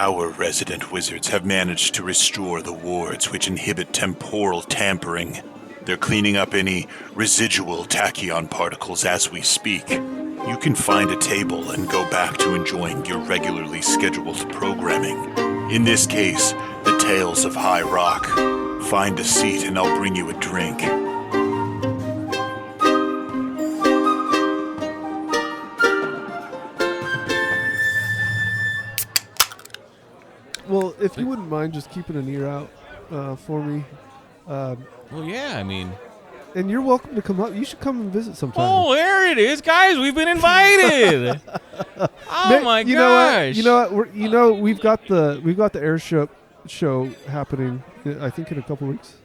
Our resident wizards have managed to restore the wards which inhibit temporal tampering. They're cleaning up any residual tachyon particles as we speak. You can find a table and go back to enjoying your regularly scheduled programming. In this case, the Tales of Highrock. Find a seat and I'll bring you a drink. Well, if you wouldn't mind just keeping an ear out for me. Well, yeah, I mean... And you're welcome to come up. You should come and visit sometime. Oh, there it is, guys. We've been invited. Oh my gosh. You know what? We've got the airship show happening. I think in a couple weeks.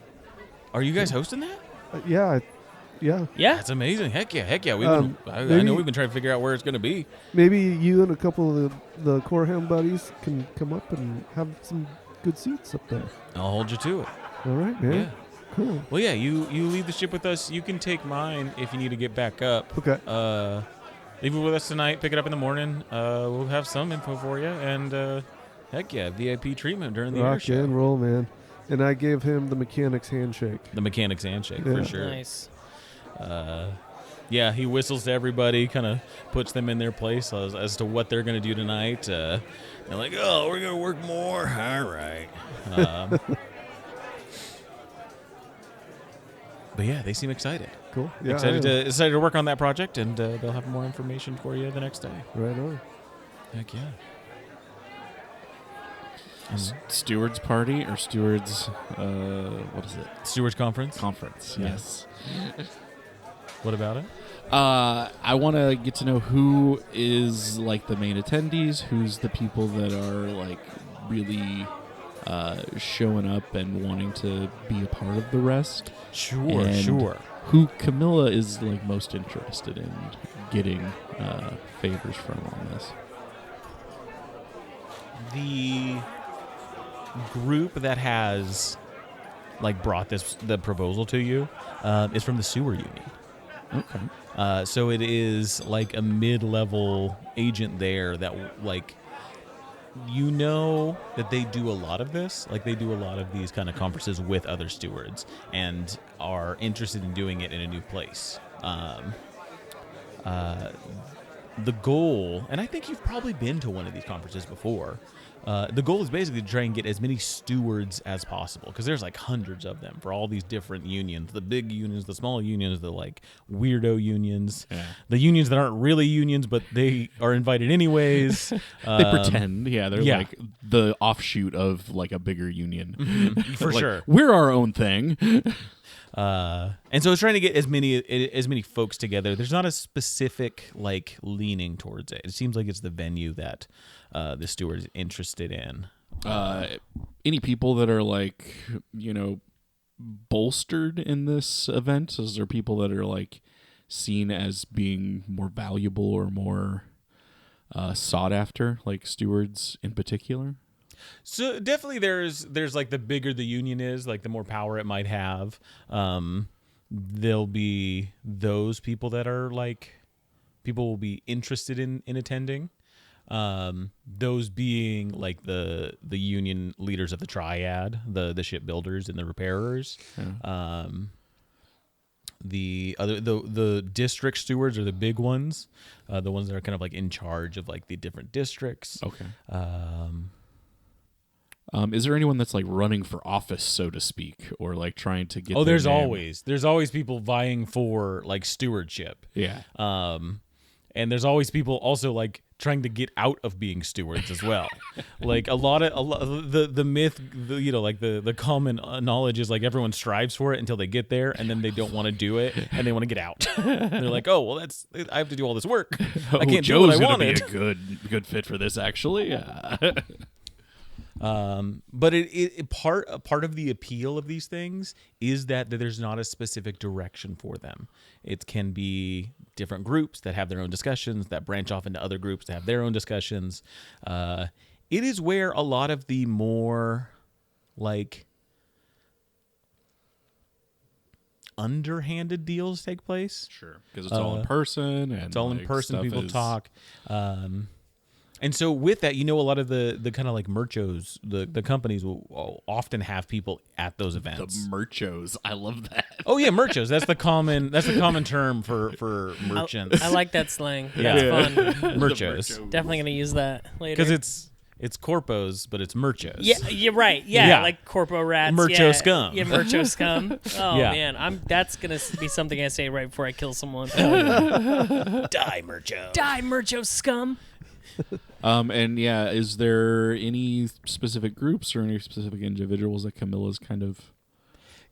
Are you guys hosting that? Yeah. Yeah. That's amazing. Heck yeah. I know we've been trying to figure out where it's going to be. Maybe you and a couple of the Coreham buddies can come up and have some good seats up there. I'll hold you to it. All right, man. Yeah. Cool. Well, yeah, you leave the ship with us. You can take mine if you need to get back up. Okay. Leave it with us tonight. Pick it up in the morning. We'll have some info for you. And, heck yeah, VIP treatment during the air show. Rock and roll, man. And I gave him the mechanic's handshake. The mechanic's handshake, Yeah. for sure. Nice. Yeah, he whistles to everybody, kind of puts them in their place as to what they're going to do tonight. They're like, oh, we're going to work more. All right. But yeah, they seem excited. Cool. Yeah, Excited to work on that project, and they'll have more information for you the next day. Right on. Heck yeah. Stewards party or stewards, what is it? Stewards conference? Conference, Yeah. yes. What about it? I want to get to know who is like the main attendees, who's the people that are like really showing up and wanting to be a part of the rest. Sure. Who Camilla is like most interested in getting favors from on this. The group that has like brought the proposal to you is from the sewer union. Okay. So it is like a mid-level agent there that like that they do a lot of this. Like they do a lot of these kind of conferences with other stewards and are interested in doing it in a new place. The goal, and I think you've probably been to one of these conferences before, the goal is basically to try and get as many stewards as possible, because there's like hundreds of them for all these different unions, the big unions, the small unions, the like weirdo unions, the unions that aren't really unions, but they are invited anyways. They pretend, they're like the offshoot of like a bigger union. For like, sure. We're our own thing. And so it's trying to get as many folks together. There's not a specific like leaning towards it. It seems like it's the venue that the steward is interested in. Any people that are like, bolstered in this event? Is there people that are like seen as being more valuable or more sought after, like stewards in particular? So definitely there's like the bigger the union is, like the more power it might have. There'll be those people that are like people will be interested in attending. Those being like the union leaders of the triad, the shipbuilders and the repairers. The district stewards are the big ones, the ones that are kind of like in charge of like the different districts. Okay. Is there anyone that's like running for office, so to speak, or like trying to get? There's always people vying for like stewardship. Yeah. And there's always people also like trying to get out of being stewards as well. Like a lot of the myth, like the common knowledge is like everyone strives for it until they get there, and then they don't want to do it, and they want to get out. They're like, oh well, I have to do all this work. I can't do what I wanted. Joe's gonna be a good fit for this, actually. Yeah. But part of the appeal of these things is that there's not a specific direction for them. It can be different groups that have their own discussions, that branch off into other groups that have their own discussions. It is where a lot of the more like underhanded deals take place. Sure, because it's all in person, and it's all in person. People talk. And so with that, a lot of the kind of like merchos, the companies will often have people at those The events. merchos. I love that. Oh yeah, merchos. That's the common term for merchants. I like that slang. Yeah. That's fun. merchos. Definitely gonna use that later. Because it's corpos, but it's merchos. Yeah, you're right. Yeah, Yeah. like corpo rats. Mercho yeah. scum. Yeah, mercho scum. Oh Yeah. man, that's gonna be something I say right before I kill someone. Die, mercho. Die, mercho scum. And yeah, is there any specific groups or any specific individuals that Camilla's kind of?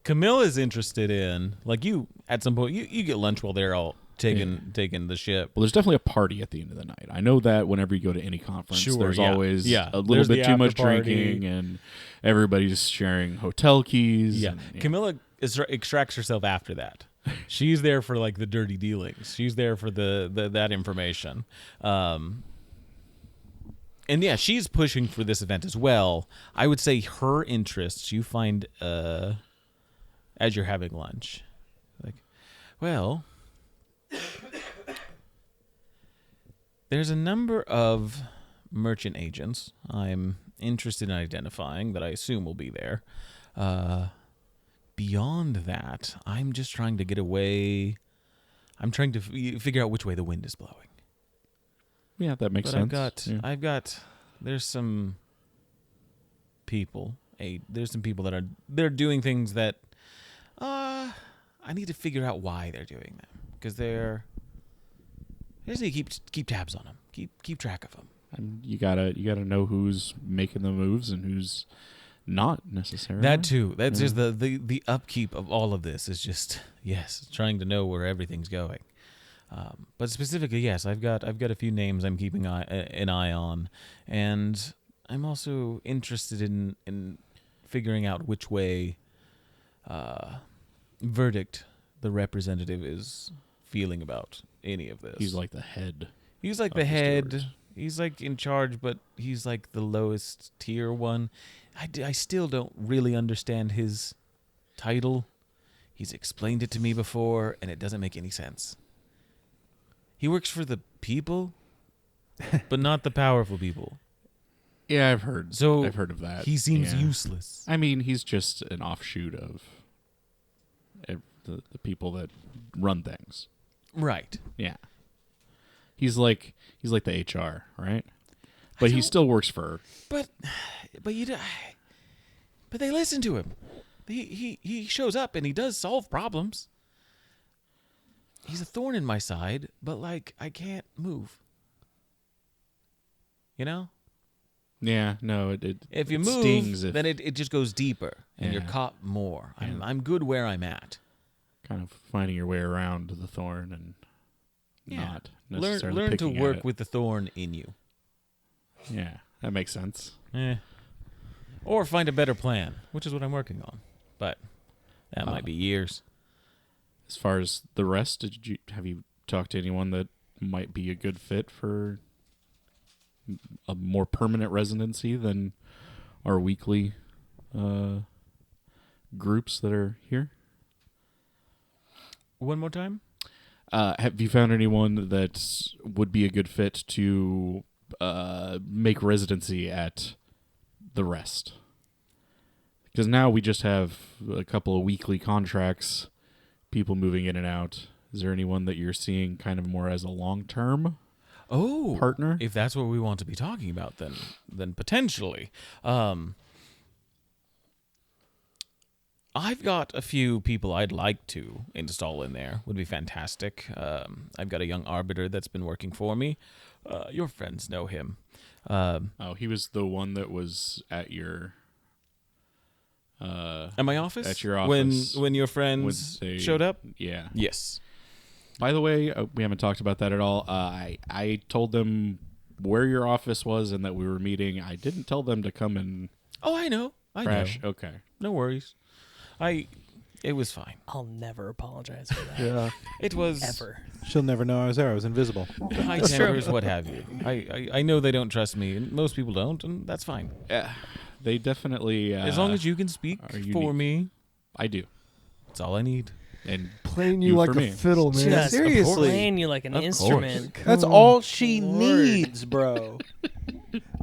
Camilla's interested in, like, you at some point you get lunch while they're all taking the ship. Well, there's definitely a party at the end of the night. I know that whenever you go to any conference, Sure, there's yeah. always Yeah. a little There's bit the too much after party. drinking, and everybody's sharing hotel keys. Yeah. and, Camilla extracts herself after that. She's there for like the dirty dealings. She's there for the that information. And yeah, she's pushing for this event as well. I would say her interests you find as you're having lunch. Like, well, there's a number of merchant agents I'm interested in identifying that I assume will be there. Beyond that, I'm just trying to get away. I'm trying to figure out which way the wind is blowing. yeah, that makes But sense. there's some people. There's some people that they're doing things that I need to figure out why they're doing them, because I just need to keep tabs on them, keep track of them. And you gotta know who's making the moves and who's not necessarily. That too. That's just the upkeep of all of this is just trying to know where everything's going. But specifically, yes, I've got a few names I'm keeping an eye on, and I'm also interested in figuring out which way Verdict, the representative, is feeling about any of this. He's like the head. He's like of the the head. stewards. He's like in charge, but he's like the lowest tier one. I still don't really understand his title. He's explained it to me before, and it doesn't make any sense. He works for the people, but not the powerful people. Yeah, I've heard of that. He seems Yeah. useless. I mean, he's just an offshoot of the people that run things. Right. Yeah. He's like the HR, right? But he still works for. But they listen to him. He shows up and he does solve problems. He's a thorn in my side, but like I can't move. You know? Yeah, no, it If you it move, stings if then it just goes deeper and you're Yeah. caught more. Yeah. I'm good where I'm at. kind of finding your way around the thorn and Yeah. not necessarily Learn to picking at work it. with the thorn in you. Yeah, that makes sense. Or find a better plan, which is what I'm working on. But that might be years. As far as the rest, have you talked to anyone that might be a good fit for a more permanent residency than our weekly groups that are here? One more time? Have you found anyone that would be a good fit to make residency at the rest? Because now we just have a couple of weekly contracts, people moving in and out. Is there anyone that you're seeing kind of more as a long-term partner? If that's what we want to be talking about, then potentially. I've got a few people I'd like to install in there. Would be fantastic. I've got a young arbiter that's been working for me. Your friends know him. He was the one that was at your... At my office? At your office. When your friends showed up? Yeah. Yes. By the way, we haven't talked about that at all. I told them where your office was and that we were meeting. I didn't tell them to come and Oh, I know. crash. Okay. No worries. It was fine. I'll never apologize for that. Yeah. It was Ever. She'll never know I was there. I was invisible. high tempers, what have you. I know they don't trust me, and most people don't, and that's fine. They definitely... As long as you can speak are for unique. me, I do. that's all I need. And playing you You like for a me. fiddle, man. Just Seriously. playing you like an Of instrument. That's Come all on. she Lord. needs, bro.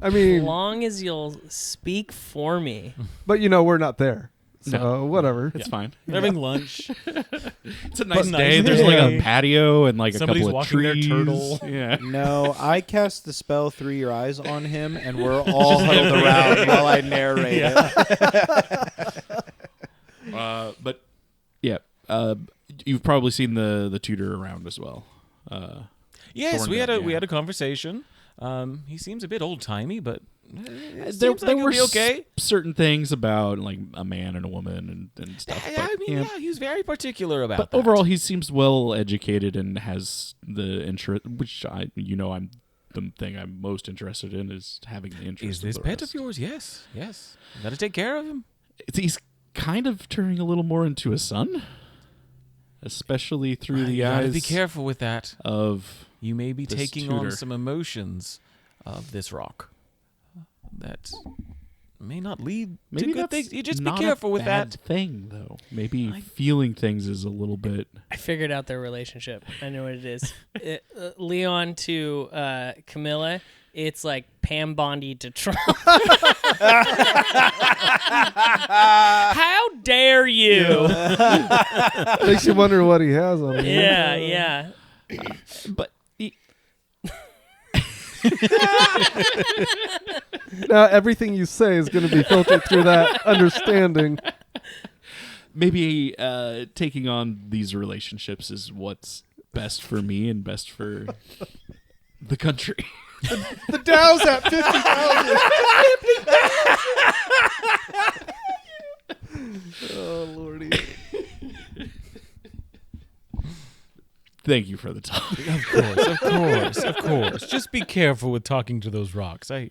I As mean, long as you'll speak for me. but we're not there. So No. whatever. It's fine. They're having lunch. It's a nice But day. nice There's like day. a patio and like Somebody's a couple of walking their trees. turtle. Yeah. No, I cast the spell Through Your Eyes on him, and we're all huddled around while I narrate it. But yeah, you've probably seen the tutor around as well. Yes, we Thornhill, had yeah. a conversation. He seems a bit old timey, but it There seems like he'll were be okay. certain things about like a man and a woman and stuff. Yeah, I mean, he was very particular about But that. overall, he seems well educated and has the interest, which I'm the thing I'm most interested in is having the interest. Is this of the pet rest. of yours? Yes, yes. Got to take care of him. He's kind of turning a little more into a son, especially through the You got to eyes be careful with that. of. You may be this taking on tutor. some emotions of this rock that may not lead Maybe to good that's things. You just be not careful a with bad that. thing, though. Maybe feeling things is a little bit. I figured out their relationship. I know what it is. Leon to Camilla, it's like Pam Bondi to Trump. How dare you? Makes you wonder what he has on him. Yeah, yeah. But Now everything you say is going to be filtered through that understanding. maybe taking on these relationships is what's best for me and best for the country. The Dow's at 50,000. Oh lordy. Thank you for the talk. Of course. Just be careful with talking to those rocks. I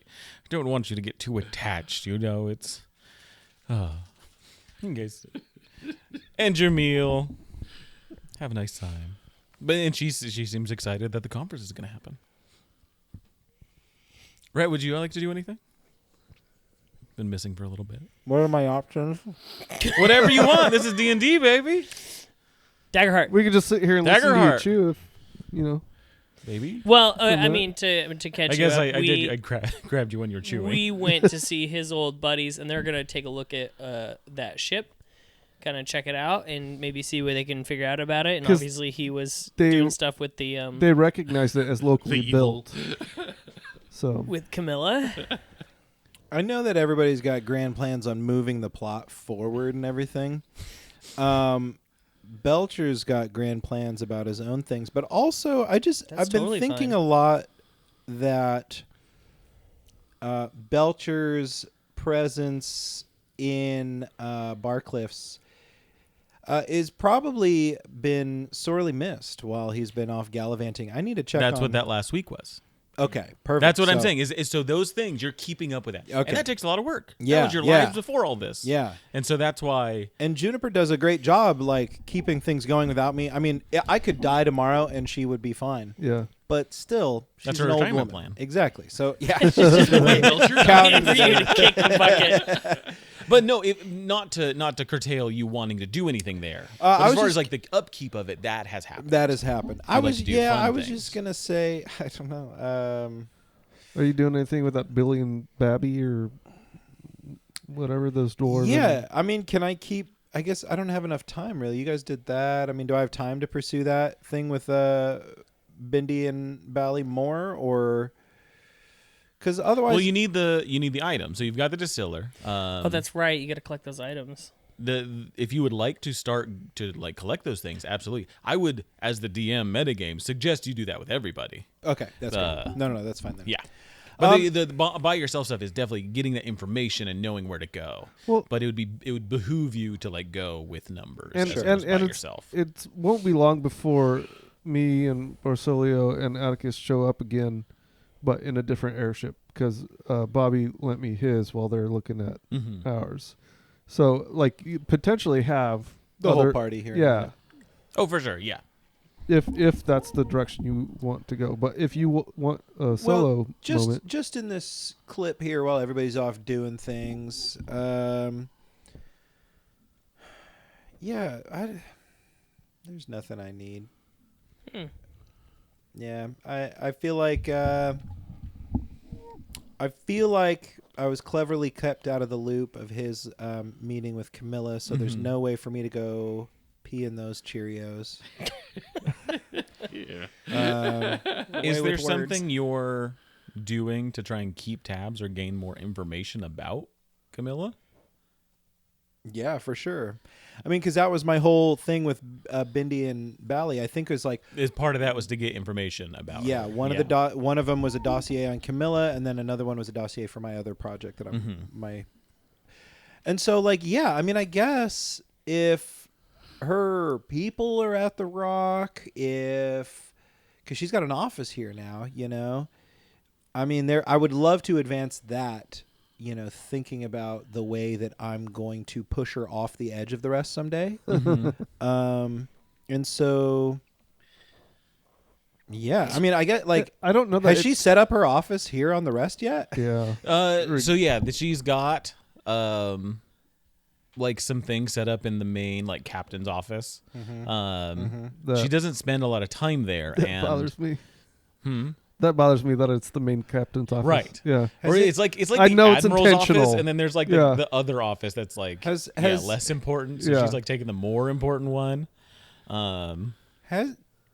don't want you to get too attached. It's. Okay. End your meal. Have a nice time. And she seems excited that the conference is going to happen. Right? Would you like to do anything? Been missing for a little bit. What are my options? Whatever you want. This is D&D, baby. Daggerheart. We could just sit here and listen to you Daggerheart. chew if Baby. Well, I minute. mean, to catch I you guess up, I grabbed you when you were chewing. we went to see his old buddies, and they're going to take a look at that ship, kind of check it out, and maybe see what they can figure out about it. And 'Cause obviously he was they- doing stuff with the they recognized it as locally The built. So with Camilla. I know that everybody's got grand plans on moving the plot forward and everything. Belcher's got grand plans about his own things, but also I've been totally thinking fine. a lot that Belcher's presence in Barcliffs is probably been sorely missed while he's been off gallivanting. I need to check. That's on, what that last week was. Okay, perfect. That's what I'm So- saying. Is so those things you're keeping up with that, Okay. and that takes a lot of work. Yeah, that was your yeah. lives before all this. Yeah. and so that's why. And Juniper does a great job, like keeping things going without me. I mean, I could die tomorrow and she would be fine. yeah. But still, she's That's her an old retirement woman. plan. Exactly. So yeah, she's just been waiting counting For you to kick the bucket. But no, not to curtail you wanting to do anything there. But I as was far just- as like the upkeep of it, that has happened. That has happened. I I'd like was to do fun I was things. just gonna say I don't know. Are you doing anything with that Billy and Babby or whatever those dwarves? Yeah, I mean, can I keep? I guess I don't have enough time. Really, you guys did that. I mean, do I have time to pursue that thing with Bindi and Bally more, or because otherwise, Well, you need the item. So you've got the distiller. Oh, that's right. You got to collect those items. If you would like to start to like collect those things, absolutely. I would, as the DM metagame, suggest you do that with everybody. okay, that's good. No, that's fine then. Yeah. But the buy yourself stuff is definitely getting that information and knowing where to go. Well- but it would behoove you to like go with numbers and as and, opposed to and by it's, yourself. it won't be long before me and Barsolio and Atticus show up again, but in a different airship because Bobby lent me his while they're looking at Mm-hmm. ours. So like you potentially have The whole other- party here. Yeah, Oh, for sure. Yeah. if that's the direction you want to go. But if you want a solo moment, just in this clip here while everybody's off doing things. There's nothing I need. Hmm. Yeah, I feel like I was cleverly kept out of the loop of his meeting with Camilla, so there's no way for me to go pee in those Cheerios. Yeah. Is there something you're doing to try and keep tabs or gain more information about Camilla? Yeah, for sure. I mean, because that was my whole thing with Bindi and Bally. I think it was like, Is part of that was to get information about yeah, her. one of them was a dossier on Camilla, and then another one was a dossier for my other project that I'm And so, like, yeah, I mean, I guess if her people are at the Rock, because she's got an office here now, you know, I mean, I would love to advance that. You know, thinking about the way that I'm going to push her off the edge of the rest someday. And so, yeah, I mean, I get like, I don't know that has she set up her office here on the rest yet? Yeah. So yeah, she's got like some things set up in the main like captain's office. She doesn't spend a lot of time there. That bothers me. That bothers me that it's the main captain's office. Right. Yeah. Or it's like I the know it's admiral's intentional. office, and then there's like Yeah. the other office that's like Has less important. So Yeah. she's like taking the more important one.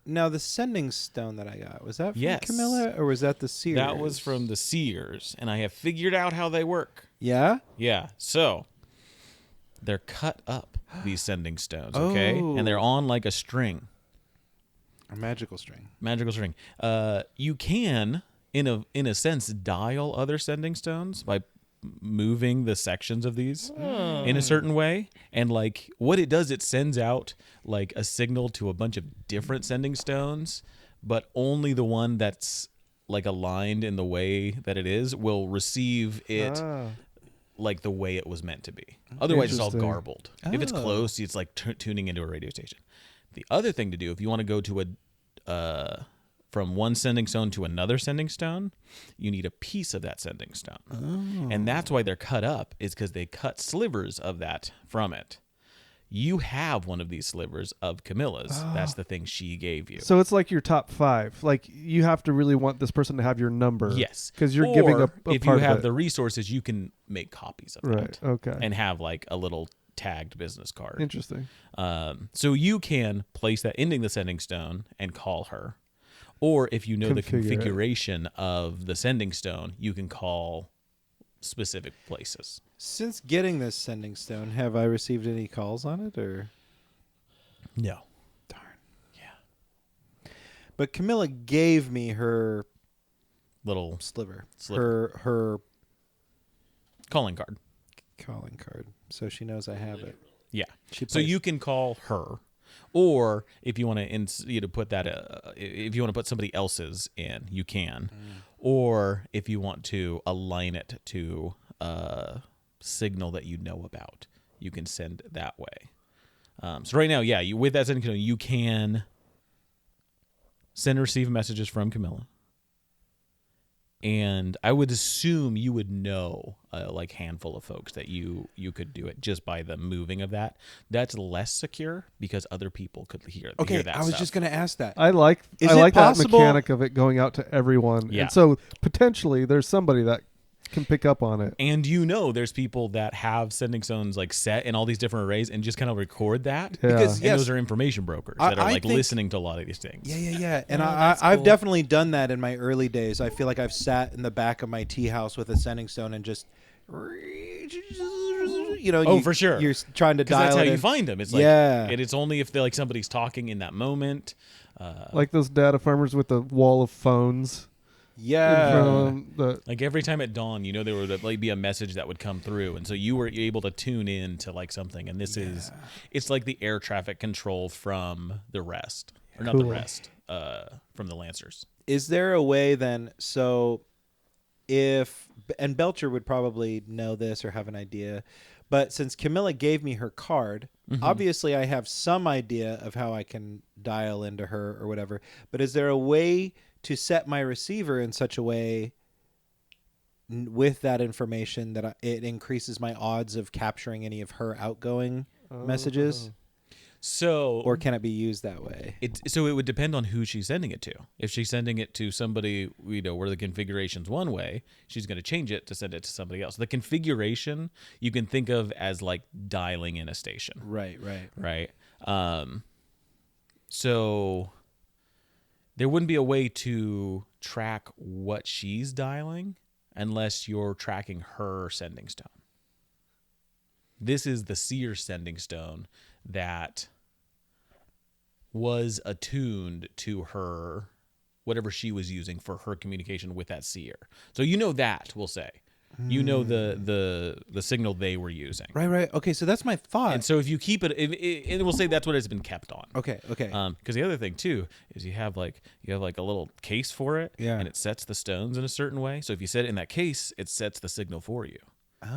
Now the sending stone that I got, was that from Yes. Camilla or was that the Seers? That was from the Seers, and I have figured out how they work. Yeah. Yeah. So they're cut up, these sending stones, okay? Oh. And they're on like a string. A magical string. Magical string. You can, in a sense, dial other sending stones by moving the sections of these in a certain way. And like what it does, it sends out like a signal to a bunch of different sending stones, but only the one that's like aligned in the way that it is will receive it like the way it was meant to be. Otherwise, it's all Interesting. garbled. If it's close, it's like tuning into a radio station. The other thing to do, if you want to go to from one sending stone to another sending stone, you need a piece of that sending stone. And that's why they're cut up, is because they cut slivers of that from it. You have one of these slivers of Camilla's. That's the thing she gave you. So it's like your top 5. Like you have to really want this person to have your number. Yes. Because you're giving a if part you of have it. the resources, you can make copies of Right. that. Okay. And have like a little tagged business card. Interesting. So you can place that ending the sending stone and call her. Or if you know the Configure it. configuration of the sending stone, you can call specific places. Since getting this sending stone, have I received any calls on it or? No. Darn. Yeah. But Camilla gave me her Little sliver. Sliver. Her calling card. calling card, so she knows I have it. Yeah. She So plays- you can call her. Or if you want to put that, if you want to put somebody else's in, you can. Or if you want to align it to a signal that you know about, you can send that way. So right now, yeah, with that sending signal, you can send and receive messages from Camilla. And I would assume you would know like handful of folks that you could do it just by the moving of that. That's less secure because other people could hear Okay, that I was stuff. just going to ask that. I like Is I it like that possible- mechanic of it going out to everyone. Yeah. And so potentially there's somebody that can pick up on it. And there's people that have sending stones like set in all these different arrays and just kind of record that. Yeah. Because And yes, those are information brokers that are I like think- listening to a lot of these things. yeah. And Oh, I've that's cool. definitely done that in my early days. I feel like I've sat in the back of my tea house with a sending stone and just, For sure. You're trying to Because dial that's how it you in. find them. It's like, Yeah. and it's only if they're like somebody's talking in that moment. Like those data farmers with the wall of phones. in front Yeah. of them, Like every time at dawn, there would like be a message that would come through, and so you were able to tune in to like something. And this it's like the air traffic control from the rest, or not the Cool. rest, from the Lancers. Is there a way then? So, and Belcher would probably know this or have an idea, but since Camilla gave me her card, obviously I have some idea of how I can dial into her or whatever. But is there a way to set my receiver in such a way with that information that it increases my odds of capturing any of her outgoing messages? So or can it be used that way? So it would depend on who she's sending it to. If she's sending it to somebody, where the configuration's one way, she's going to change it to send it to somebody else. The configuration you can think of as like dialing in a station. Right. So there wouldn't be a way to track what she's dialing unless you're tracking her sending stone. This is the seer sending stone that was attuned to her, whatever she was using for her communication with that seer. So that, we'll say. The signal they were using. Right. Okay, so that's my thought. And so if you keep it, and we'll say that's what it's been kept on. Okay. Because the other thing too is you have like a little case for it, and it sets the stones in a certain way. So if you set it in that case, it sets the signal for you.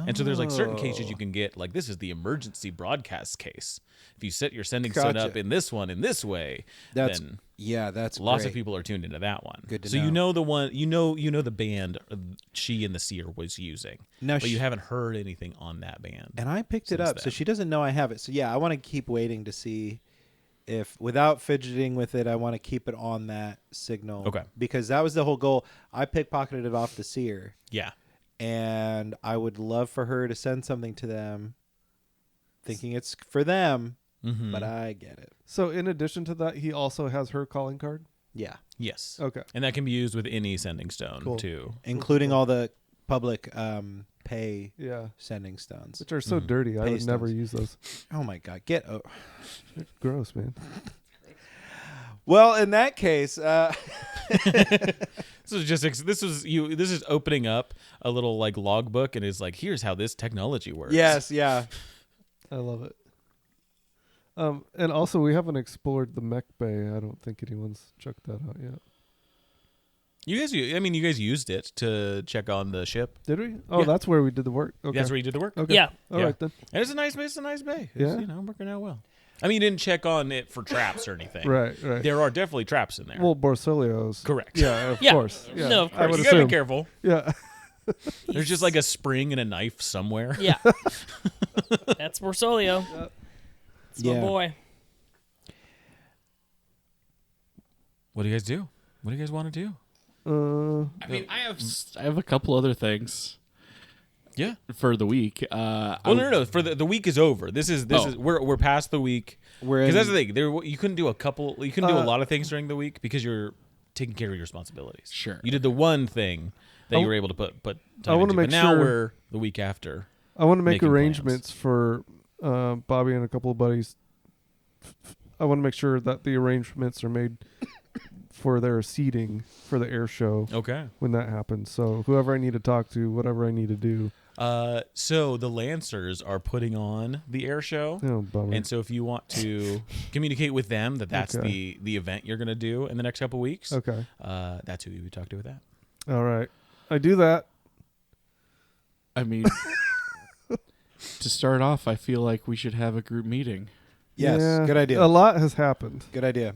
And so there's like certain cases you can get, like this is the emergency broadcast case. If you set your sending stone up in this one in this way, then that's lots great. of people are tuned into that one. Good to so know. you know the one, you know the band she and the seer was using, now but you haven't heard anything on that band. And I picked it since up, so then. she doesn't know I have it. So yeah, I want to keep waiting to see if, without fidgeting with it, I want to keep it on that signal. Okay. Because that was the whole goal. I pickpocketed it off the seer. Yeah. And I would love for her to send something to them, thinking it's for them, but I get it. So in addition to that, he also has her calling card? Yeah. Yes. Okay. And that can be used with any sending stone too. Including all the public pay sending stones. Which are so dirty. I Pay would never stones. use those. Oh my God. Gross, man. Well, in that case, This is opening up a little like logbook, and it's like, here's how this technology works. yes, yeah. I love it. And also, we haven't explored the mech bay. I don't think anyone's checked that out yet. You guys used it to check on the ship. Did we? Oh, Yeah. that's where we did the work. Okay. That's where you did the work. Okay. Yeah. All right then. And it's a nice bay. It's Yeah. working out well. I mean, you didn't check on it for traps or anything. Right. There are definitely traps in there. Well, Borsilio's. Correct. Yeah, of Yeah. course. Yeah. No, of I would course. You gotta assume. be careful. Yeah. There's just like a spring and a knife somewhere. Yeah. That's Borsolio. It's my Yeah. boy. What do you guys do? What do you guys want to do? I mean, I have a couple other things. Yeah. For the week. No. For the week is over. This is we're past the week. We're Because that's in- the thing. You couldn't do a lot of things during the week because you're taking care of your responsibilities. Sure. You did the one thing that you were able to put time I wanna into, make but now sure- we're the week after. I want to make making arrangements for Bobby and a couple of buddies. I want to make sure that the arrangements are made for their seating for the air show Okay. when that happens. So whoever I need to talk to, whatever I need to do. So the Lancers are putting on the air show. Oh, bummer. And so if you want to communicate with them that's Okay. the event you're going to do in the next couple weeks, Okay. that's who you would talk to with that. All right. I do that. I mean, to start off, I feel like we should have a group meeting. Yes, Yeah, good idea. A lot has happened. Good idea.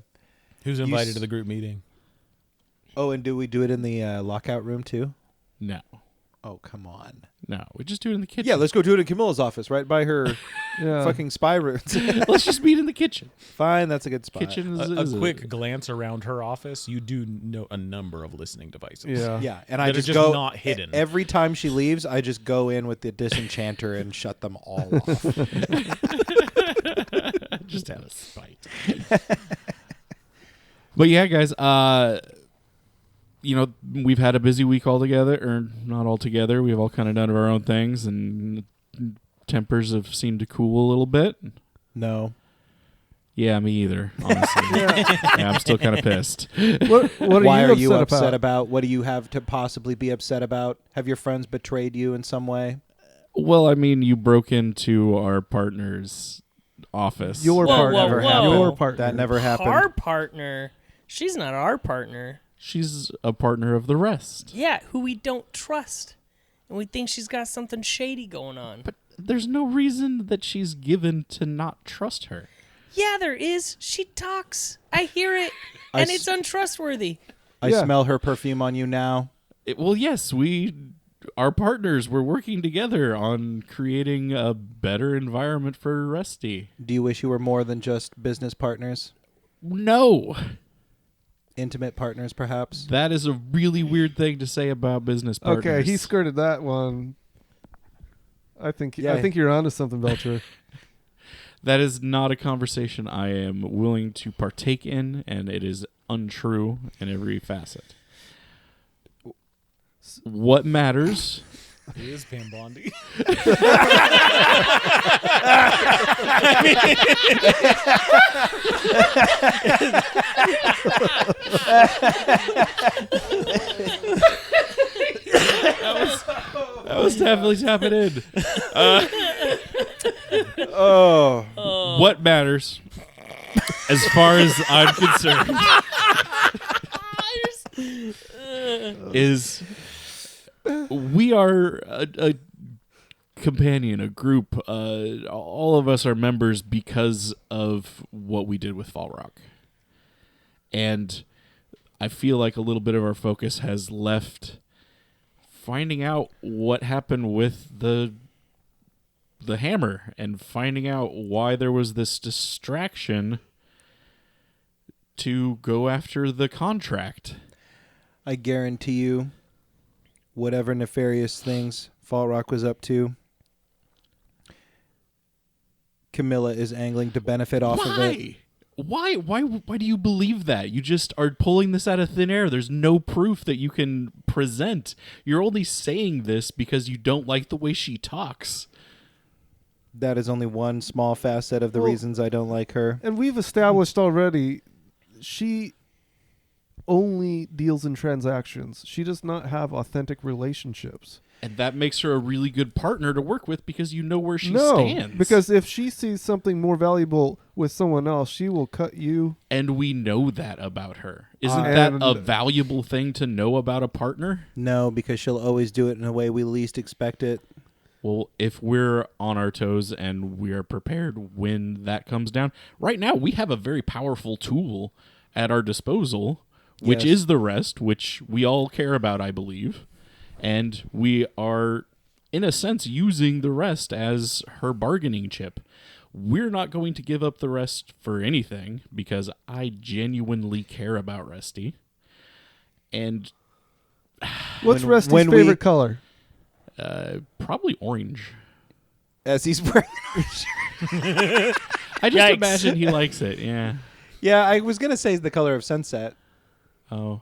Who's invited to the group meeting? Oh, and do we do it in the lockout room too? No. Oh, come on. No, we just do it in the kitchen. Yeah, let's go do it in Camilla's office, right by her Yeah. fucking spy rooms. Let's just meet in the kitchen. Fine, that's a good spot. Kitchen is A quick glance around her office, you do know a number of listening devices. Yeah. Yeah, and That I are just just go not hidden. every time she leaves. I just go in with the disenchanter and shut them all off. Just out of spite. But yeah, guys, we've had a busy week all together, or not all together. We've all kind of done our own things, and tempers have seemed to cool a little bit. No, Yeah, me either, honestly. Yeah, I'm still kind of pissed. What why are you upset upset about? What do you have to possibly be upset about? Have your friends betrayed you in some way? Well, I mean, you broke into our partner's office. Your Whoa, partner. whoa, Never whoa. happened. Your partner. That never happened. Our partner. She's not our partner. She's a partner of the rest. Yeah, who we don't trust. And we think she's got something shady going on. But there's no reason that she's given to not trust her. Yeah, there is. She talks. I hear it. And it's untrustworthy. I Yeah. smell her perfume on you now. Well, yes, we our partners. We're working together on creating a better environment for Rusty. Do you wish you were more than just business partners? No. Intimate partners, perhaps? That is a really weird thing to say about business partners. Okay, he skirted that one. I think you're onto something, Belcher. That is not a conversation I am willing to partake in, and it is untrue in every facet. What matters? It is Pam Bondi. That was definitely tapping in. What matters, as far as I'm concerned, is we are a companion, a group. All of us are members because of what we did with Fall Rock. And I feel like a little bit of our focus has left finding out what happened with the hammer and finding out why there was this distraction to go after the contract. I guarantee you, whatever nefarious things Fall Rock was up to, Camilla is angling to benefit off of it. Why do you believe that? You just are pulling this out of thin air. There's no proof that you can present. You're only saying this because you don't like the way she talks. That is only one small facet of the reasons I don't like her. And we've established already, she only deals in transactions. She does not have authentic relationships. And that makes her a really good partner to work with because you know where she stands. Because if she sees something more valuable with someone else, she will cut you. And we know that about her. Isn't that a valuable thing to know about a partner? No, because she'll always do it in a way we least expect it. Well, if we're on our toes and we are prepared when that comes down, right now we have a very powerful tool at our disposal, which is the rest, which we all care about, I believe. And we are, in a sense, using the rest as her bargaining chip. We're not going to give up the rest for anything because I genuinely care about Rusty. And what's Rusty's favorite color? Probably orange. As he's wearing I just imagine he likes it, yeah. Yeah, I was going to say the color of sunset. Oh,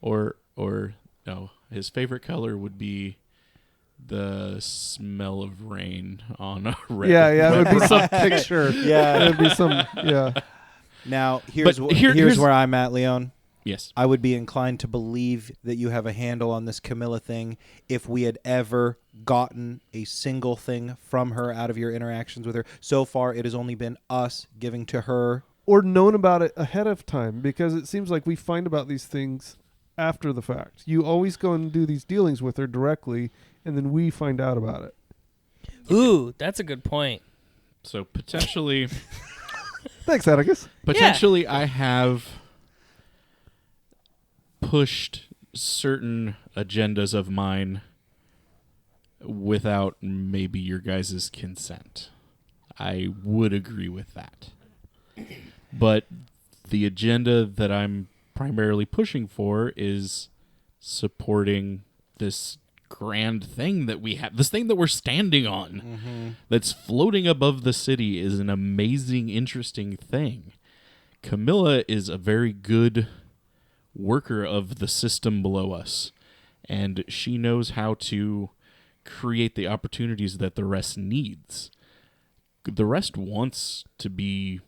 or no. His favorite color would be the smell of rain on a red. Yeah, it would be some picture. Yeah. It would be some, Now, here's where I'm at, Leon. Yes. I would be inclined to believe that you have a handle on this Camilla thing if we had ever gotten a single thing from her out of your interactions with her. So far, it has only been us giving to her. Or known about it ahead of time, because it seems like we find about these things after the fact. You always go and do these dealings with her directly, and then we find out about it. Ooh, that's a good point. So potentially... Thanks, Atticus. Potentially, I have pushed certain agendas of mine without maybe your guys' consent. I would agree with that. But the agenda that I'm primarily pushing for is supporting this grand thing that we have, this thing that we're standing on, that's floating above the city is an amazing, interesting thing. Camilla is a very good worker of the system below us, and she knows how to create the opportunities that the rest needs. The rest wants to be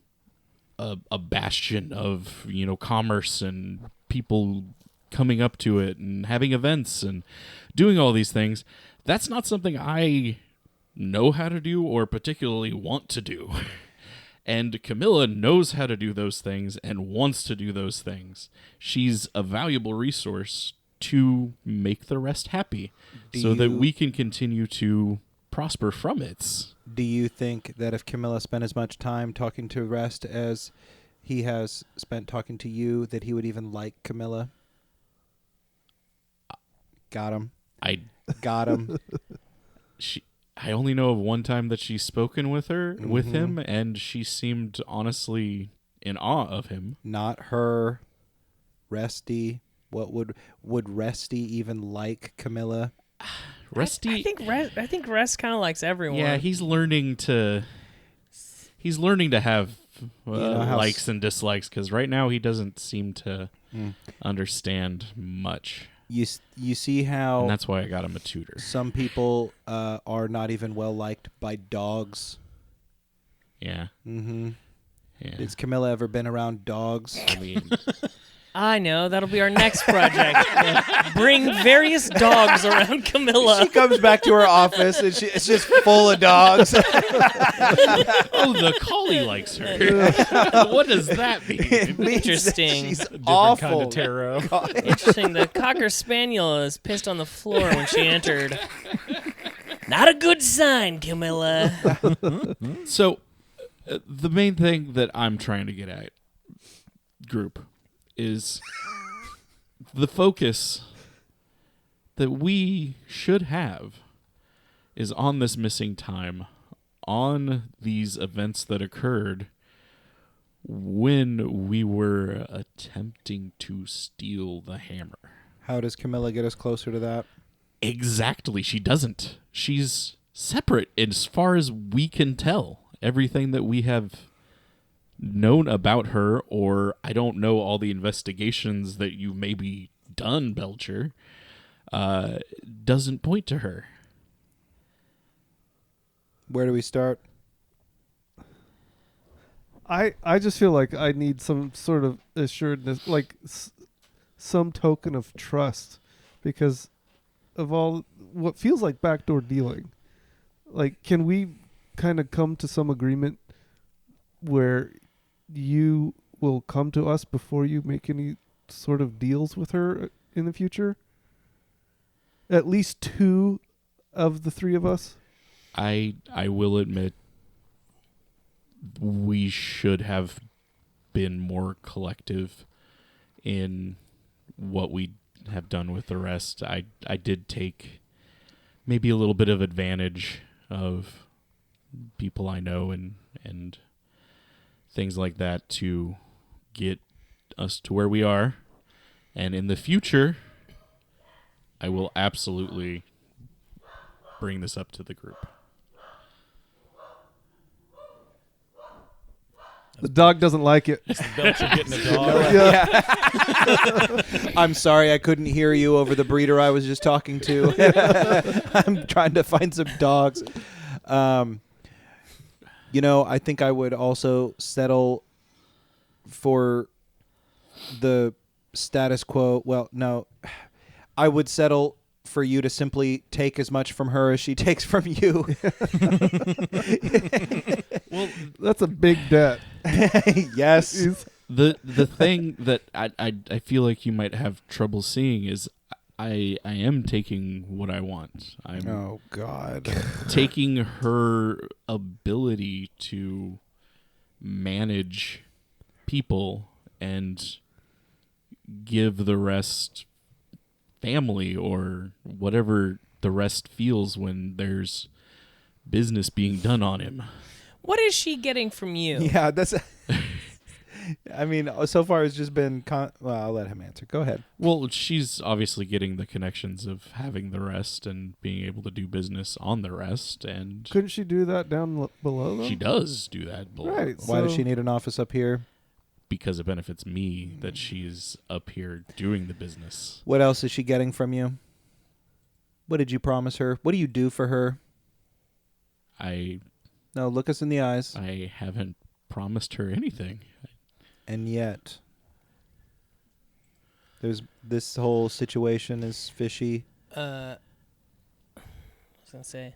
a bastion of, commerce and people coming up to it and having events and doing all these things. That's not something I know how to do or particularly want to do. And Camilla knows how to do those things and wants to do those things. She's a valuable resource to make the rest happy that we can continue to prosper from it. Do you think that if Camilla spent as much time talking to Rest as he has spent talking to you, that he would even like Camilla? Got him. I Got him. I only know of one time that she's spoken with him, and she seemed honestly in awe of him. Not her. Resty. What would Resty even like Camilla? Rusty, I think Rest kind of likes everyone. yeah, he's learning to have know how likes and dislikes, because right now he doesn't seem to understand much, You see and how that's why I got him a tutor. some people are not even well liked by dogs. Yeah, Mm-hmm. yeah. Has Camilla ever been around dogs? I mean, I know. That'll be our next project. Bring various dogs around Camilla. She comes back to her office and it's just full of dogs. oh, the collie likes her. What does that mean? It means that Interesting. She's Different awful. kind of tarot. Interesting. The Cocker Spaniel is pissed on the floor when she entered. Not a good sign, Camilla. So, the main thing that I'm trying to get at, group, is the focus that we should have is on this missing time, on these events that occurred when we were attempting to steal the hammer. How does Camilla get us closer to that? Exactly. She doesn't. She's separate as far as we can tell. Everything that we have known about her, or I don't know all the investigations that you've maybe done, Belcher, doesn't point to her. Where do we start? I just feel like I need some sort of assuredness, like some token of trust, because of all what feels like backdoor dealing. Like, can we kind of come to some agreement where you will come to us before you make any sort of deals with her in the future? At least two of the three of us? I will admit we should have been more collective in what we have done with the rest. I did take maybe a little bit of advantage of people I know and things like that to get us to where we are. And in the future, I will absolutely bring this up to the group. The dog doesn't like it. Belcher getting a dog. Yeah. I'm sorry I couldn't hear you over the breeder I was just talking to. I'm trying to find some dogs. I think I would also settle for the status quo. Well, no. I would settle for you to simply take as much from her as she takes from you. Well, that's a big debt. Yes. The thing that I feel like you might have trouble seeing is I am taking what I want. I'm Oh, God. taking her ability to manage people and give the rest family or whatever the rest feels when there's business being done on him. What is she getting from you? Yeah, that's... I mean, so far it's just been... well, I'll let him answer. Go ahead. Well, she's obviously getting the connections of having the rest and being able to do business on the rest, and Couldn't she do that down below, though? she does do that below. Right. Why does So- she need an office up here? Because it benefits me that she's up here doing the business. What else is she getting from you? What did you promise her? What do you do for her? No, look us in the eyes. I haven't promised her anything. And yet, there's this whole situation is fishy. I was going to say,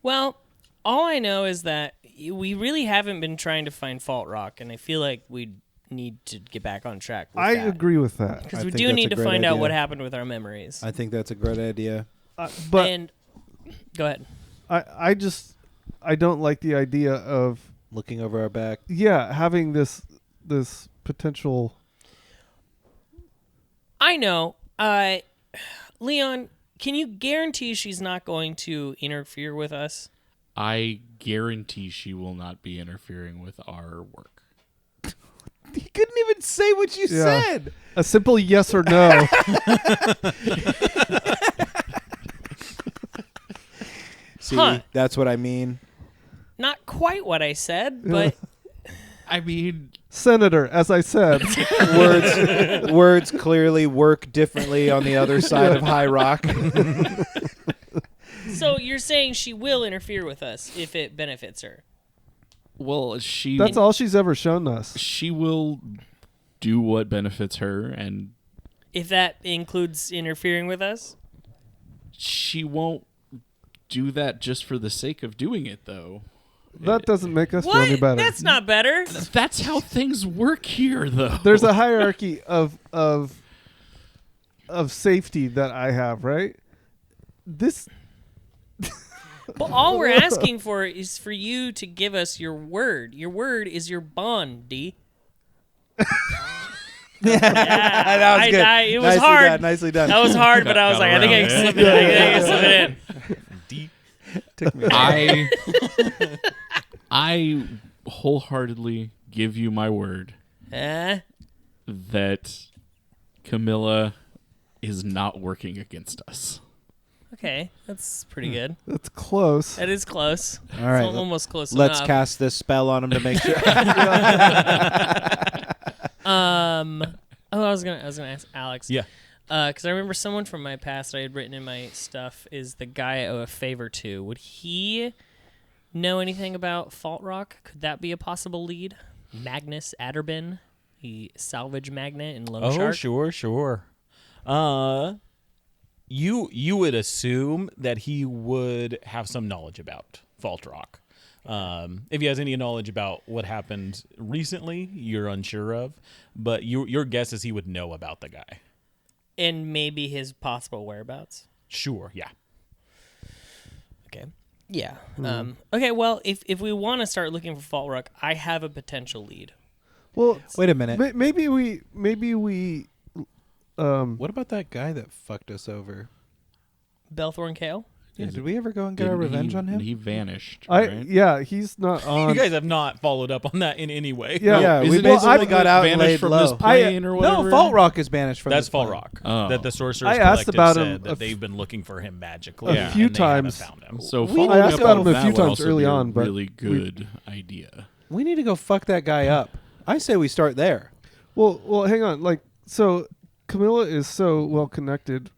well, all I know is that we really haven't been trying to find Fault Rock, and I feel like we need to get back on track with I that. agree with that. Because I we think do that's need a to great find out idea. what happened with our memories. I think that's a great idea. But And go ahead. I don't like the idea of Looking over our back. having this potential. I know. Leon, can you guarantee she's not going to interfere with us? I guarantee she will not be interfering with our work. You couldn't even say what you Yeah. said. A simple yes or no. See, Huh. that's what I mean. Not quite what I said, but I mean, Senator, as I said. Words clearly work differently on the other side of Highrock. so you're saying she will interfere with us if it benefits her? well, That's all she's ever shown us. she will do what benefits her, and If that includes interfering with us? she won't do that just for the sake of doing it, though. That doesn't make us feel What? any better. That's not better. That's how things work here, though. There's a hierarchy of safety that I have, right? This Well, all we're asking for is for you to give us your word. Your word is your bond, D. That was good. it was Nicely hard. done, nicely done. That was hard, but I was like, I think I can slip it in. I think I can slip it in. Deep. Took me I wholeheartedly give you my word that Camilla is not working against us. Okay, that's pretty good. that's close. That is close. All right, It's almost close Let's enough. cast this spell on him to make sure. Oh, I was gonna ask Alex. Yeah. Because I remember someone from my past I had written in my stuff is the guy I owe a favor to. Would he know anything about Fault Rock? Could that be a possible lead? Magnus Adderbin, the salvage magnate in Lone Oh, Shark. sure. You would assume that he would have some knowledge about Fault Rock. If he has any knowledge about what happened recently, you're unsure of, but your guess is he would know about the guy. And maybe his possible whereabouts. Sure, yeah. Okay. Yeah. Okay, well, if we want to start looking for Fault Rock, I have a potential lead. Well, Wait a minute. maybe we What about that guy that fucked us over? Belthorn Kale? Yeah, did we ever go and get our revenge on him? He vanished. Right? yeah, he's not on. You guys have not followed up on that in any way. Yeah. Yeah, we Isn't it basically like got out and vanished laid from low. this plane or whatever? No, Fault Rock is banished from That's this Fault plane. Rock. Oh. That the Sorcerer's I asked Collective about said him that they've been looking for him magically. a yeah, few and they haven't times. found him. So We following asked up about on him a that few would times also early be a on, but really good idea. We need to go fuck that guy up. I say we start there. Well, hang on. Like, so Camilla is so well connected.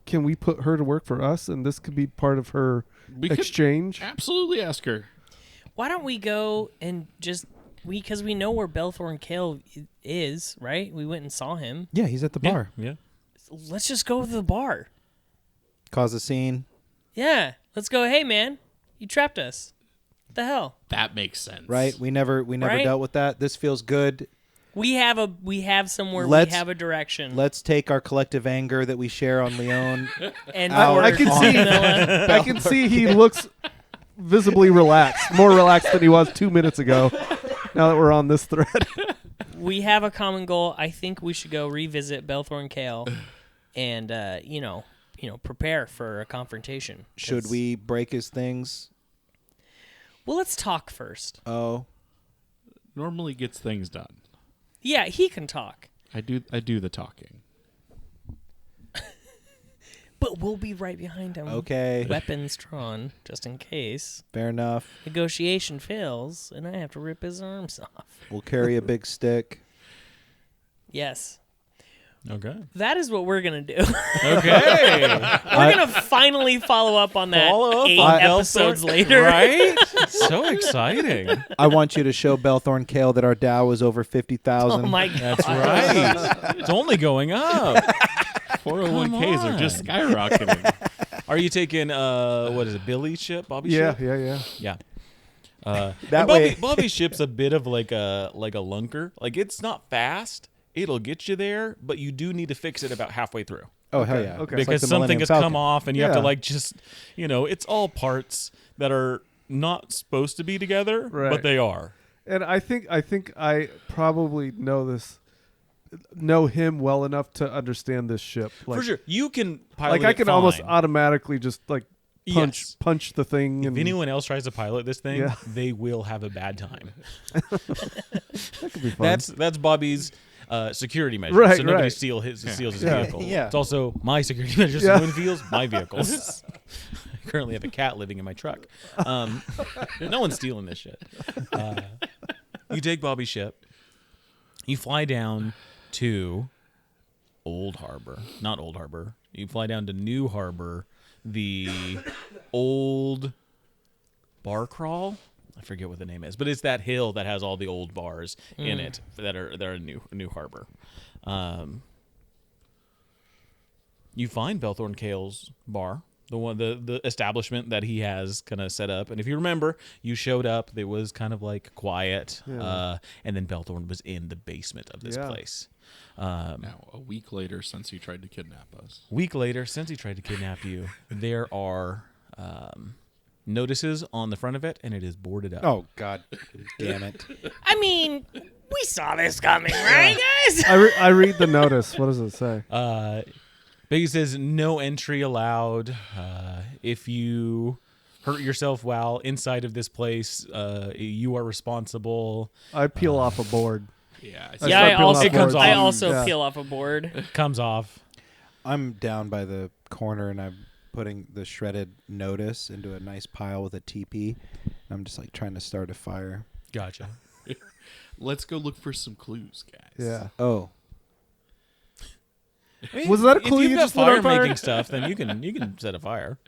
Can we put her to work for us, and this could be part of her We could exchange? absolutely ask her. Why don't we go and just because we know where Belthorn Kale is, right? We went and saw him. Yeah, he's at the bar. Yeah. Let's just go to the bar. Cause a scene. Yeah, let's go. Hey, man, you trapped us. What the hell? That makes sense. Right? We never Right? dealt with that. This feels good. We have somewhere. Let's- we have a direction. Let's take our collective anger that we share on Leon. and Out I can on see. Camilla. I can see he looks visibly relaxed, more relaxed than he was 2 minutes ago. Now that we're on this thread, We have a common goal. I think we should go revisit Belthorn Kale, and prepare for a confrontation. Should 'Cause- we break his things? Well, let's talk first. Oh. Normally gets things done. Yeah, he can talk, I do the talking. but we'll be right behind him. Okay. Weapons drawn, just in case. Fair enough. Negotiation fails, and I have to rip his arms off. We'll carry a big stick. Yes. Okay. That is what we're going to do. Okay. We're going to finally follow up on that Follow up 8 on episodes Belthorn- later. Right? So exciting. I want you to show Belthorn Kale that our Dow is over 50,000. Oh, my God. That's right. It's only going up. 401ks are just skyrocketing. Are you taking what is it, Billy's ship? Bobby's ship? yeah. Yeah. That and way- Bobby's ship's a bit of like a lunker. Like it's not fast. It'll get you there, but you do need to fix it about halfway through. Oh, hell yeah. okay. It's like Because the something Millennium has Falcon. come off and you have to Yeah. like just, it's all parts that are not supposed to be together, Right. but they are. And I think I probably know this. know him well enough to understand this ship. Like, For sure, you can pilot. Like I can fine. almost automatically just like Yes. punch the thing. If and anyone else tries to pilot this thing, Yeah. they will have a bad time. that could be fun. That's Bobby's security measure. Right, so nobody right. steals his Yeah. vehicle. Yeah. It's also my security measure. So Yeah. no one steals my vehicles. I currently have a cat living in my truck. No one's stealing this shit. You take Bobby's ship. You fly down to Old Harbor. Not Old Harbor. You fly down to New Harbor. The old bar crawl. I forget what the name is, but it's that hill that has all the old bars in it that are in New Harbor. You find Belthorn Kale's bar, the establishment that he has kind of set up. And if you remember, you showed up. It was kind of like quiet, Yeah. and then Belthorn was in the basement of this Yeah. place. Now, a week later, since he tried to kidnap us. Week later, since he tried to kidnap you, there are notices on the front of it, and it is boarded up. Oh God, damn it! I mean, we saw this coming, right, guys? I read the notice. What does it say? Biggie says no entry allowed. If you hurt yourself while inside of this place, you are responsible. I peel off a board. Yeah. I Yeah, start I peeling also, off It comes boards. I off. also Yeah. peel off a board. Comes off. I'm down by the corner and I'm putting the shredded notice into a nice pile with a teepee. I'm just like trying to start a fire. Gotcha. Let's go look for some clues, guys. Yeah. Oh, Was that a If clue you've you got just lit fire on fire? making stuff, then you can set a fire.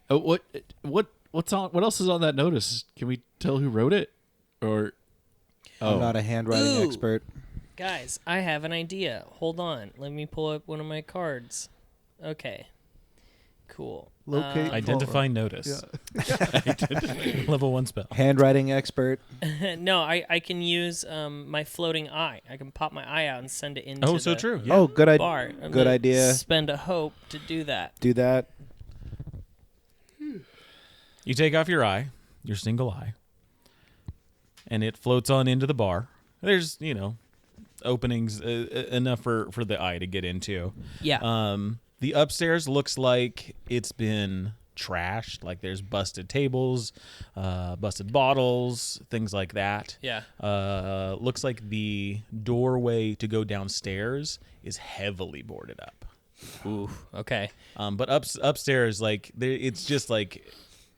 Oh, what's on? What else is on that notice? Can we tell who wrote it? Or I'm not a handwriting Ooh. expert. Guys, I have an idea. Hold on. Let me pull up one of my cards. Okay. Cool. Locate. Identify notice. Level 1 spell. Handwriting expert. No, I can use my floating eye. I can pop my eye out and send it into Oh, so the true. Yeah. Oh, good idea. bar. I'm Good gonna idea. Spend a hope to do that. Do that. You take off your eye, your single eye, and it floats on into the bar. There's, openings enough for the eye to get into. Yeah. The upstairs looks like it's been trashed. Like there's busted tables, busted bottles, things like that. Yeah. Looks like the doorway to go downstairs is heavily boarded up. Ooh. Okay. But upstairs, like it's just like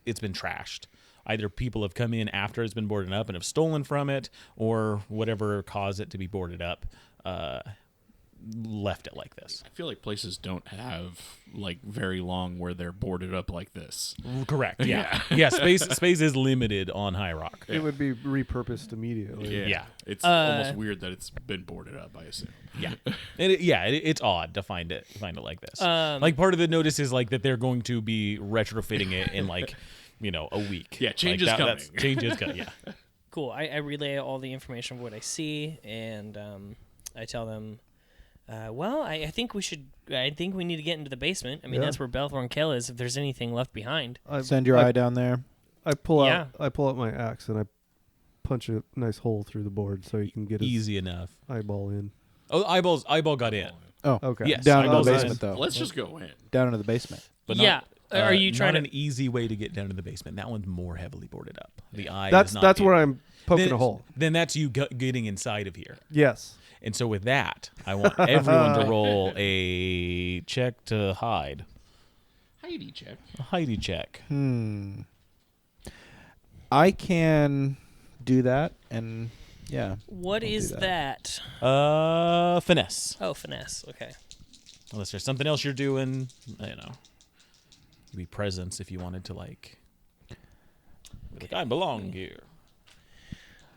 it's been trashed. Either people have come in after it's been boarded up and have stolen from it, or whatever caused it to be boarded up, left it like this. I feel like places don't have like very long where they're boarded up like this. Correct. Yeah. Yeah. Space is limited on Highrock. It would be repurposed immediately. Yeah. It's almost weird that it's been boarded up, I assume. Yeah. It's odd to find it like this. Like part of the notice is like that they're going to be retrofitting it in like, a week. Yeah, change Like is coming. Change is coming. Yeah. Cool. I relay all the information of what I see, and I tell them, well, I think we should. I think we need to get into the basement. I mean, Yeah. that's where Belthorn Kell is. If there's anything left behind. Send your eye down there. I pull Yeah. out my axe and I punch a nice hole through the board so you can get his Easy enough. eyeball in. Oh, eyeball got in. Oh, Okay. Yes. down in the Eyeball's in. basement though. Let's just go in. Down into the basement. But Yeah. Are you trying not to? an easy way to get down to the basement? That one's more heavily boarded up. The eye. That's is not that's in. where I'm poking Then- a hole. Then that's you getting inside of here. Yes. And so with that, I want everyone to roll a check to hide. Heidi check. A hidey check. I can do that, and yeah. What I'll do is that? Finesse. Oh, finesse. Okay. Unless there's something else you're doing, be presence if you wanted to like I belong here.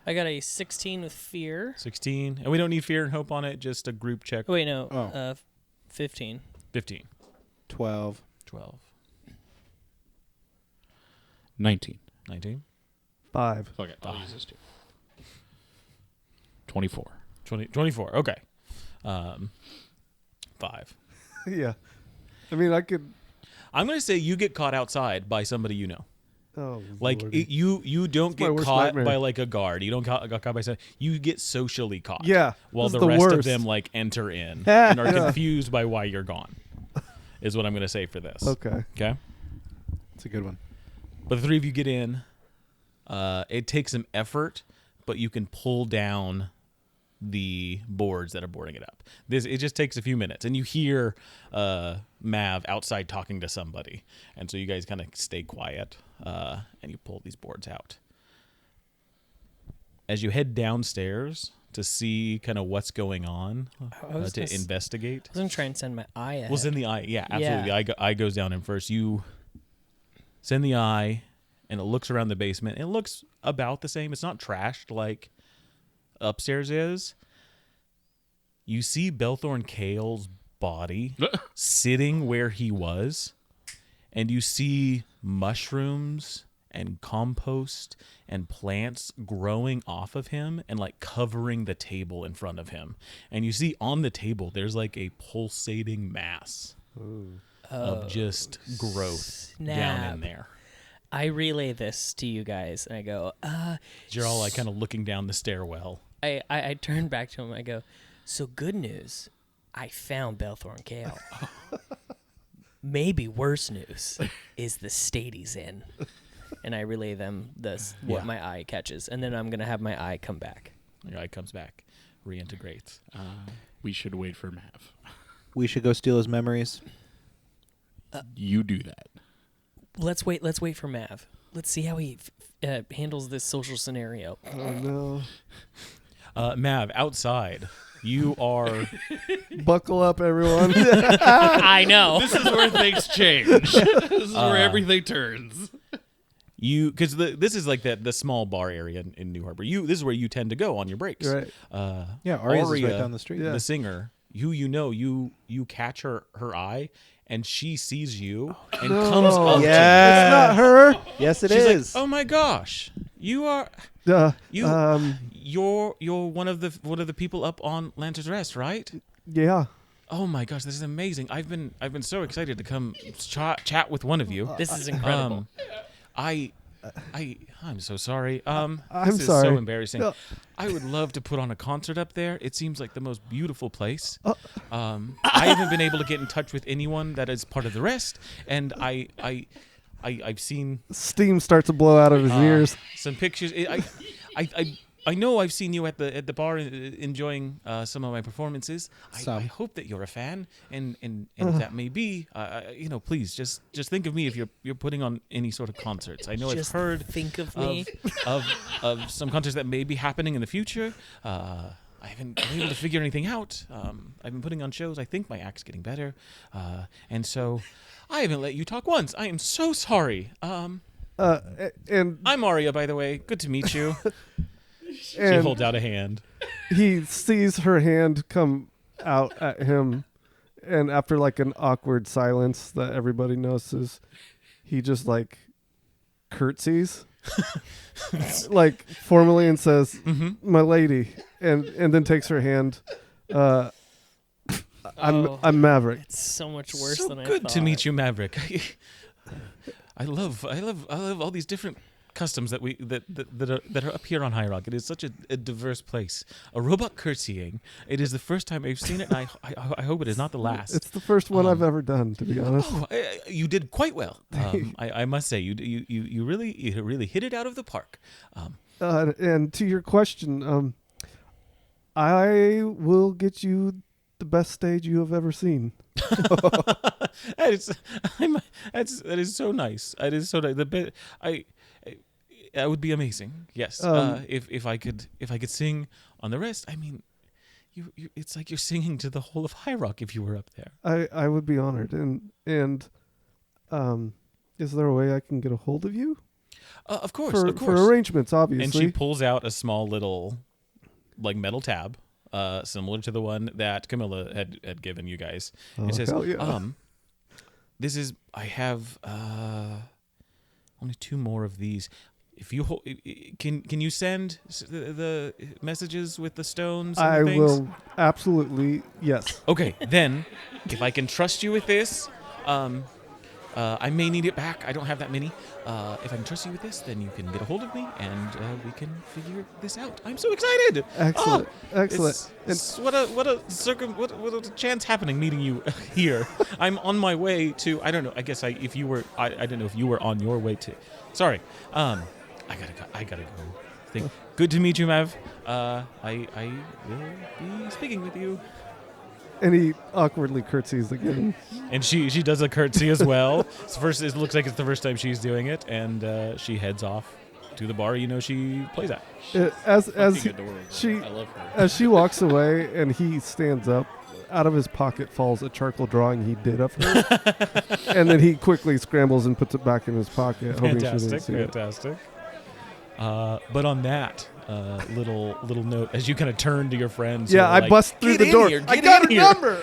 I got a 16 with fear. 16. And we don't need fear and hope on it, just a group check. Oh, wait, no. Oh. 15. 15. 12. 12. 19. 19. 5. Fuck it. I'll use this too. 24. 24. Okay. 5. Yeah. I mean, I could. I'm going to say you get caught outside by somebody you know. Oh, Like Lordy. you don't my get worst caught nightmare. by like a guard. You don't get caught by something. You get socially caught. Yeah, While this the is rest of worst. them like enter in and are Yeah. confused by why you're gone. Is what I'm gonna say for this. Okay. Okay. It's a good one. But the three of you get in. It takes some effort, but you can pull down the boards that are boarding it up. It just takes a few minutes, and you hear Mav outside talking to somebody, and so you guys kind of stay quiet, and you pull these boards out. As you head downstairs to see kind of what's going on, to investigate. I was gonna try and send my eye ahead. Well, send the eye. Yeah, absolutely. Yeah. The eye goes down in first. You send the eye, and it looks around the basement. It looks about the same. It's not trashed like upstairs is. You see Belthorn Kale's body sitting where he was, and you see mushrooms and compost and plants growing off of him and like covering the table in front of him. And you see on the table there's like a pulsating mass of just growth down snap. in there. I relay this to you guys, and I go, You're all like kind of looking down the stairwell. I turn back to him. I go, so good news, I found Belthorn Kale. Maybe worse news is the state he's in. And I relay them what Yeah. my eye catches, and then I'm gonna have my eye come back. Your eye comes back, reintegrates. We should wait for Mav. We should go steal his memories. You do that. Let's wait for Mav. Let's see how he handles this social scenario. Oh no! Mav, outside, you are. Buckle up, everyone. I know. This is where things change. This is where everything turns. Because this is like the small bar area in New Harbor. This is where you tend to go on your breaks. Right. Yeah, Aria's is Aria, right down the street. Yeah. the singer, who you catch her eye, and she sees you and comes up to Yeah. It's not her. Yes, it you. She's is. like, "Oh my gosh, you are you're one of the people up on Lancer's Rest, right? Yeah. Oh my gosh, this is amazing. I've been so excited to come chat with one of you. This is incredible. I'm so sorry. I'm This is sorry. so embarrassing. No. I would love to put on a concert up there. It seems like the most beautiful place. I haven't been able to get in touch with anyone that is part of the rest, and I've seen Steam starts to blow out of his ears. some pictures. I know I've seen you at the bar enjoying some of my performances. I hope that you're a fan, and if that may be, please just think of me if you're putting on any sort of concerts. I know Just I've heard think of me. of some concerts that may be happening in the future. I haven't been able to figure anything out. I've been putting on shows. I think my act's getting better, and so I haven't let you talk once. I am so sorry. And I'm Aria, by the way. Good to meet you. She and holds out a hand. he sees her hand come out at him, and after like an awkward silence that everybody notices, he just like curtsies, like formally, and says, "My lady," and then takes her hand. I'm Maverick. It's so much worse So than I good thought. to meet you, Maverick. I love all these different customs that are up here on Highrock. It is such a diverse place. A robot curtsying. It is the first time I've seen it, and I hope it is not the last. It's the first one I've ever done, to be honest. Oh, you did quite well. I must say, you really hit it out of the park. And to your question, I will get you the best stage you have ever seen. That is so nice. It is so nice. That would be amazing. Yes. If I could sing on the rest, I mean, it's like you're singing to the whole of Highrock if you were up there. I would be honored. And is there a way I can get a hold of you? Of course. For arrangements, obviously. And she pulls out a small little, like, metal tab, similar to the one that Camilla had given you guys. It says, hell yeah. I have only 2 more of these. If you can you send the messages with the stones and I the things? will absolutely, yes. Okay, then if I can trust you with this, I may need it back. I don't have that many. If I can trust you with this, then you can get a hold of me, and we can figure this out. I'm so excited! Excellent, Oh, excellent. what a chance happening meeting you here. I'm on my way to. I don't know. I guess I don't know if you were on your way to. Sorry. I gotta go. Good to meet you, Mav. I will be speaking with you. And he awkwardly curtsies again. And she does a curtsy as well. It looks like it's the first time she's doing it, and she heads off to the bar she plays at. As Fucking adorable. she I love her. as she walks away and he stands up, out of his pocket falls a charcoal drawing he did of her, and then he quickly scrambles and puts it back in his pocket, hoping she didn't see it. Fantastic. But on that little note, as you kind of turn to your friends, Yeah, I bust through the door. I got a number.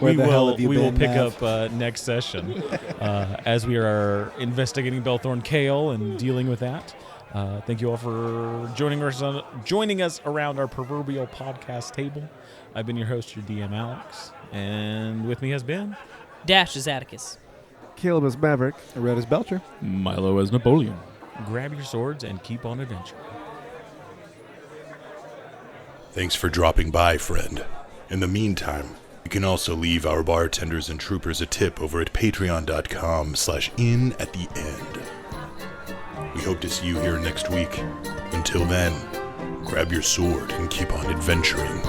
Where the hell have you we will been, pick Mav? up next session as we are investigating Belthorn Kale and dealing with that. Thank you all for joining us around our proverbial podcast table. I've been your host, your DM Alex, and with me has been Dash is Atticus. Caleb is Maverick. Red is Belcher. Milo as Napoleon. Grab your swords and keep on adventuring. Thanks for dropping by, friend. In the meantime, you can also leave our bartenders and troopers a tip over at patreon.com/in@the-end. We hope to see you here next week. Until then, grab your sword and keep on adventuring.